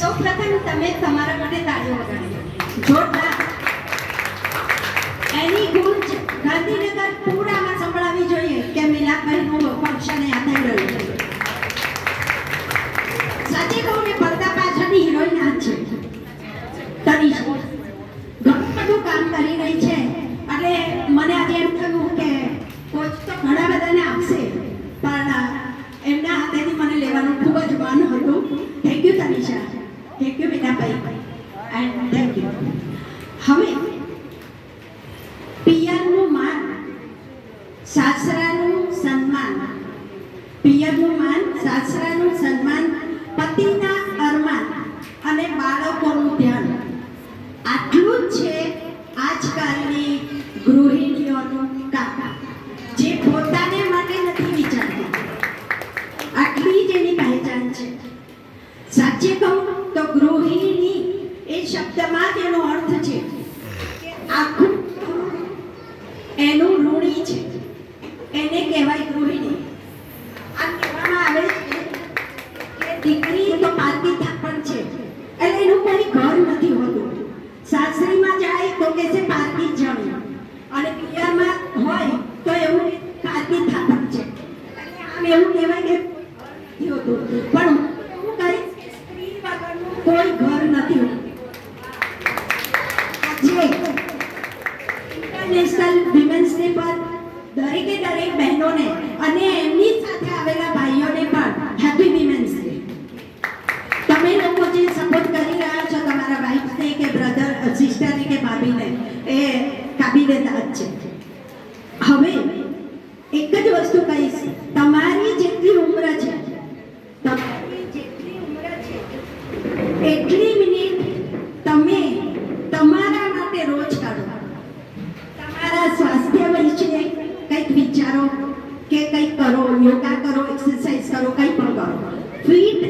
સૌપ્રથમ તમે તમારા માટે તાળીઓ વગાડો. જોરદાર. એની ગુંજ ગાંધીનગર પૂરામાં સંભળાવી જોઈએ કે મિલાપભાઈનું ફંક્શન યાદ આવી રહ્યું છે. સાચી કહું ને, પડદા પાછળની હિરોઈન આ છે તનિષા. ઘણું બધું કામ કરી રહી છે. એટલે મને આજે એમ થયું કે કોચ તો ઘણા બધાને આપશે, પણ એમના હાથેથી મને લેવાનું ખૂબ જ મન હતું. Thank you Tanisha, thank you Meenabhai, and thank you. હવે પિયરનું માન, સાસરાનું સન્માન, પિયરનું માન, સાસરાનું સન્માન, પતિના અરમાન અને બાળકોનું ધ્યાન, આટલું જ છે આજકાલની ગૃહિણીઓનું કામ, જે પોતાને માટે નથી વિચારતી. આટલી જ એની પહેચાન છે. સાચે કહું તો ગૃહિણી એ શબ્દમાં જ એનો અર્થ છે કે આખું એનું ઋણી છે, એને કહેવાય ગૃહિણી. આ કહેવામાં આવે છે કે દીકરી તો પારકી થાપણ છે, એટલે એનું કોઈ ઘર નથી હોતું. સાસરીમાં જાય તો કે છે પારકી જમી, અને પિયરમાં હોય તો એવું પારકી થાપણ છે. આમ એવું કહેવાય કે નથી હોતું. પણ હું કહીશ કે સ્ત્રી વગરનું કોઈ ઘર નથી હોતું. ઇન્ટરનેશનલ વિમેન્સ ડે પર દરેકે દરેક બહેનોને અને એમની સાથે આવેલા ભાઈઓને પણ હેપી વિમેન્સ ડે. તમે લોકો જે સપોર્ટ કરી રહ્યા છો તમારા વાઇફને કે બ્રધર સિસ્ટરને કે ભાભીને, એ કાબિલે દાદ છે. હવે એક જ વસ્તુ કહીશ, તમારી જેટલી ઉંમર છે, તમારી જેટલી ઉંમર છે એટલી મિનિટ તમે તમારા માટે રોજ કાઢો. તમારા સ્વાસ્થ્ય વિશે કંઈક વિચારો કે કંઈક કરો, યોગા કરો, એક્સરસાઇઝ કરો, કંઈ પણ કરો. ફિટ